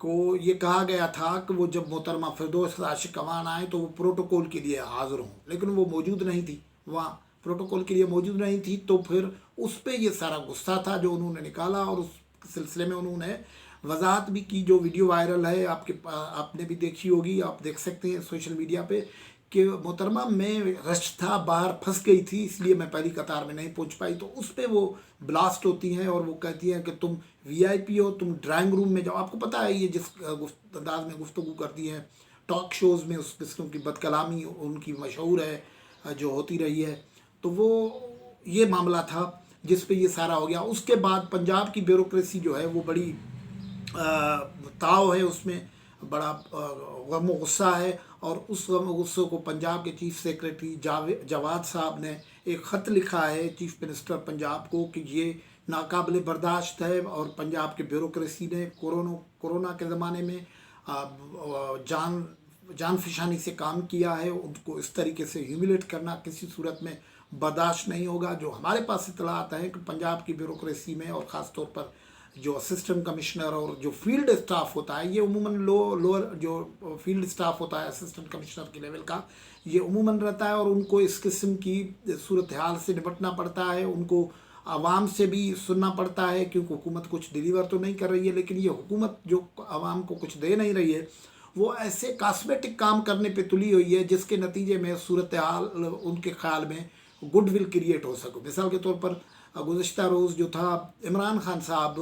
کو یہ کہا گیا تھا کہ وہ جب محترمہ فردوس راشد خوان آئیں تو وہ پروٹوکول کے لیے حاضر ہوں، لیکن وہ موجود نہیں تھی، وہاں پروٹوکول کے لیے موجود نہیں تھی، تو پھر اس پہ یہ سارا غصہ تھا جو انہوں نے نکالا، اور اس سلسلے میں انہوں نے وضاحت بھی کی، جو ویڈیو وائرل ہے، آپ نے بھی دیکھی ہوگی، آپ دیکھ سکتے ہیں سوشل میڈیا پہ، کہ محترمہ میں رش تھا، باہر پھنس گئی تھی، اس لیے میں پہلی قطار میں نہیں پہنچ پائی، تو اس پہ وہ بلاسٹ ہوتی ہیں اور وہ کہتی ہیں کہ تم وی آئی پی ہو، تم ڈرائنگ روم میں جاؤ۔ آپ کو پتہ ہے یہ جس انداز میں گفتگو کرتی ہیں ٹاک شوز میں، اس قسم کی بد کلامی ان کی مشہور ہے جو ہوتی رہی ہے، تو وہ یہ معاملہ تھا جس پہ یہ سارا ہو گیا۔ اس کے بعد پنجاب کی بیوروکریسی جو ہے وہ بڑی تاؤ ہے، اس میں بڑا غم و غصہ ہے، اور اس غم و غصے کو پنجاب کے چیف سیکریٹری جواد صاحب نے ایک خط لکھا ہے چیف منسٹر پنجاب کو کہ یہ ناقابل برداشت ہے، اور پنجاب کے بیوروکریسی نے کورونا کے زمانے میں جان فشانی سے کام کیا ہے، ان کو اس طریقے سے ہیوملیٹ کرنا کسی صورت میں برداشت نہیں ہوگا۔ جو ہمارے پاس اطلاعات ہیں کہ پنجاب کی بیوروکریسی میں، اور خاص طور پر جو اسسٹنٹ کمشنر اور جو فیلڈ اسٹاف ہوتا ہے، یہ عموماً لوور جو فیلڈ اسٹاف ہوتا ہے اسسٹنٹ کمشنر کے لیول کا، یہ عموماً رہتا ہے، اور ان کو اس قسم کی صورتحال سے نپٹنا پڑتا ہے، ان کو عوام سے بھی سننا پڑتا ہے، کیونکہ حکومت کچھ ڈیلیور تو نہیں کر رہی ہے، لیکن یہ حکومت جو عوام کو کچھ دے نہیں رہی ہے، وہ ایسے کاسمیٹک کام کرنے پہ تلی ہوئی ہے جس کے نتیجے میں صورتحال ان کے خیال میں گڈ ول کریٹ ہو سکے۔ مثال کے طور پر گزشتہ روز جو تھا عمران خان صاحب،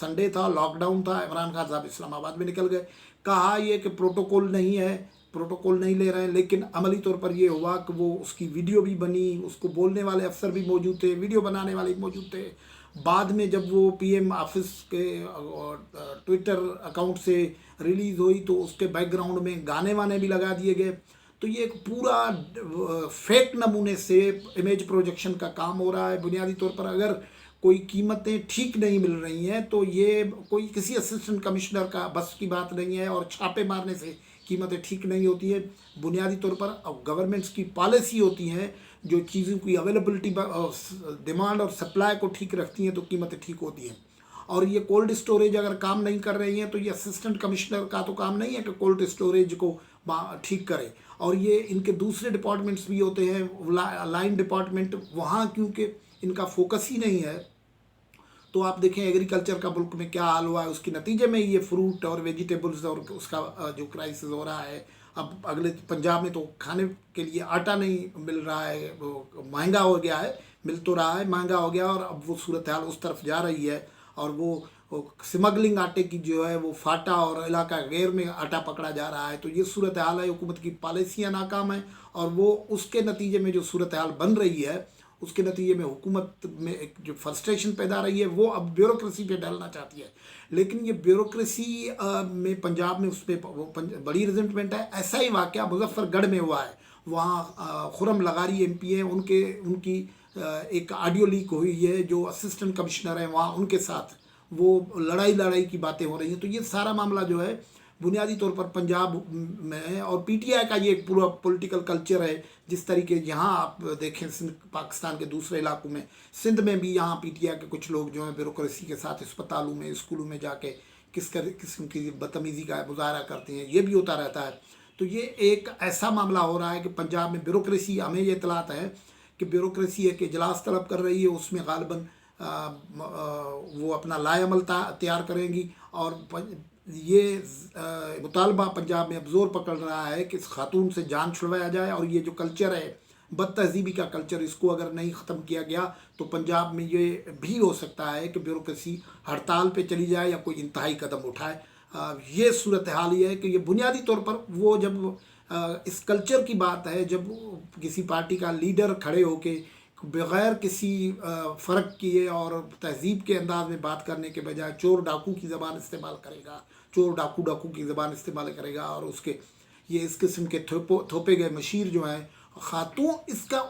سنڈے تھا، لاک ڈاؤن تھا، عمران خان صاحب اسلام آباد میں نکل گئے، کہا یہ کہ پروٹوکول نہیں ہے، پروٹوکول نہیں لے رہے ہیں، لیکن عملی طور پر یہ ہوا کہ وہ اس کی ویڈیو بھی بنی، اس کو بولنے والے افسر بھی موجود تھے، ویڈیو بنانے والے بھی موجود تھے۔ بعد میں جب وہ پی ایم آفس کے ٹویٹر اکاؤنٹ سے ریلیز ہوئی تو اس کے بیک گراؤنڈ میں گانے وانے بھی لگا دیے گئے، تو یہ ایک پورا فیک نمونے سے امیج پروجیکشن کا کام ہو رہا ہے۔ بنیادی طور پر اگر کوئی قیمتیں ٹھیک نہیں مل رہی ہیں تو یہ کوئی کسی اسسٹنٹ کمشنر کا بس کی بات نہیں ہے، اور چھاپے مارنے سے قیمتیں ٹھیک نہیں ہوتی ہیں۔ بنیادی طور پر گورنمنٹس کی پالیسی ہوتی ہیں جو چیزوں کی اویلیبلٹی، ڈیمانڈ اور سپلائی کو ٹھیک رکھتی ہیں، تو قیمتیں ٹھیک ہوتی ہیں۔ اور یہ کولڈ اسٹوریج اگر کام نہیں کر رہی ہیں تو یہ اسسٹنٹ کمشنر کا تو کام نہیں ہے کہ کولڈ اسٹوریج کو ٹھیک کرے، اور یہ ان کے دوسرے ڈپارٹمنٹس بھی ہوتے ہیں، لائن ڈپارٹمنٹ، وہاں کیونکہ ان کا فوکس ہی نہیں ہے، تو آپ دیکھیں ایگریکلچر کا ملک میں کیا حال ہوا ہے، اس کے نتیجے میں یہ فروٹ اور ویجیٹیبلز اور اس کا جو کرائسس ہو رہا ہے۔ اب اگلے پنجاب میں تو کھانے کے لیے آٹا نہیں مل رہا ہے، وہ مہنگا ہو گیا ہے، مل تو رہا ہے، مہنگا ہو گیا، اور اب وہ صورتحال اس طرف جا رہی ہے، اور وہ سمگلنگ آٹے کی جو ہے وہ فاٹا اور علاقہ غیر میں آٹا پکڑا جا رہا ہے، تو یہ صورتحال ہے، حکومت کی پالیسیاں ناکام ہیں، اور وہ اس کے نتیجے میں جو صورتحال بن رہی ہے، اس کے نتیجے میں حکومت میں ایک جو فرسٹریشن پیدا رہی ہے، وہ اب بیوروکریسی پہ ڈالنا چاہتی ہے، لیکن یہ بیوروکریسی میں پنجاب میں اس پہ بڑی ریزنٹمنٹ ہے۔ ایسا ہی واقعہ مظفر گڑھ میں ہوا ہے، وہاں خرم لغاری ایم پی ہیں، ان کی ایک آڈیو لیک ہوئی ہے، جو اسسٹنٹ کمشنر ہیں وہاں، ان کے ساتھ وہ لڑائی کی باتیں ہو رہی ہیں، تو یہ سارا معاملہ جو ہے بنیادی طور پر پنجاب میں ہے، اور پی ٹی آئی کا یہ ایک پورا پولیٹیکل کلچر ہے، جس طریقے یہاں آپ دیکھیں پاکستان کے دوسرے علاقوں میں، سندھ میں بھی یہاں پی ٹی آئی کے کچھ لوگ جو ہیں بیوروکریسی کے ساتھ اسپتالوں میں، اسکولوں میں جا کے کس قسم کی بدتمیزی کا مظاہرہ کرتے ہیں، یہ بھی ہوتا رہتا ہے۔ تو یہ ایک ایسا معاملہ ہو رہا ہے کہ پنجاب میں بیوروکریسی، ہمیں یہ اطلاعات ہے کہ بیوروکریسی ایک اجلاس طلب کر رہی ہے، اس میں غالباً وہ اپنا لائے عمل تیار کریں گی، اور یہ مطالبہ پنجاب میں اب زور پکڑ رہا ہے کہ اس خاتون سے جان چھڑوایا جائے، اور یہ جو کلچر ہے بد تہذیبی کا کلچر، اس کو اگر نہیں ختم کیا گیا تو پنجاب میں یہ بھی ہو سکتا ہے کہ بیوروکریسی ہڑتال پہ چلی جائے یا کوئی انتہائی قدم اٹھائے۔ یہ صورتحال یہ ہے کہ یہ بنیادی طور پر وہ جب اس کلچر کی بات ہے، جب کسی پارٹی کا لیڈر کھڑے ہو کے بغیر کسی فرق کیے اور تہذیب کے انداز میں بات کرنے کے بجائے چور ڈاکو کی زبان استعمال کرے گا، چور ڈاکو کی زبان استعمال کرے گا، اور اس قسم کے تھوپے گئے مشیر جو ہیں خاتون،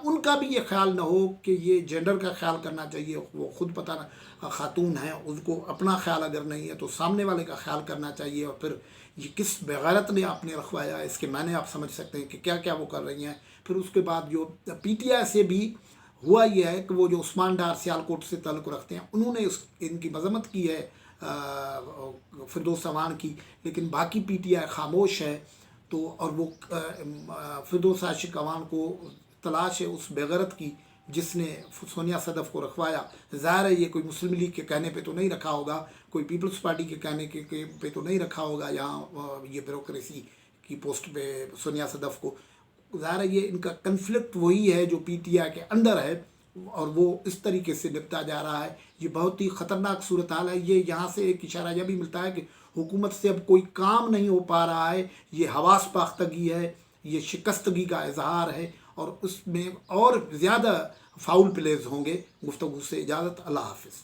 ان کا بھی یہ خیال نہ ہو کہ یہ جینڈر کا خیال کرنا چاہیے، وہ خود پتہ نہ خاتون ہیں، ان کو اپنا خیال اگر نہیں ہے تو سامنے والے کا خیال کرنا چاہیے، اور پھر یہ کس بغیرت نے آپ نے رکھوایا، اس کے معنی آپ سمجھ سکتے ہیں کہ کیا کیا وہ کر رہی ہیں۔ پھر اس کے بعد جو پی ٹی آئی سے بھی ہوا یہ ہے کہ وہ جو عثمان ڈار سیالکوٹ سے تعلق رکھتے ہیں، انہوں نے ان کی مذمت کی ہے فردوس امان کی، لیکن باقی پی ٹی آئی خاموش ہے. تو اور وہ فردوس عاشق امان کو تلاش ہے اس بےغیرت کی جس نے سونیا صدف کو رکھوایا. ظاہر ہے یہ کوئی مسلم لیگ کے کہنے پہ تو نہیں رکھا ہوگا، کوئی پیپلز پارٹی کے کہنے پہ تو نہیں رکھا ہوگا یہاں یہ بیوروکریسی کی پوسٹ پہ سونیا صدف کو. ظاہر ہے یہ ان کا کنفلکٹ وہی ہے جو پی ٹی آئی کے اندر ہے، اور وہ اس طریقے سے نپٹا جا رہا ہے. یہ بہت ہی خطرناک صورتحال ہے. یہ یہاں سے ایک اشارہ یہ بھی ملتا ہے کہ حکومت سے اب کوئی کام نہیں ہو پا رہا ہے. یہ حواس باختگی ہے، یہ شکستگی کا اظہار ہے، اور اس میں اور زیادہ فاؤل پلیز ہوں گے. گفتگو سے اجازت. اللہ حافظ.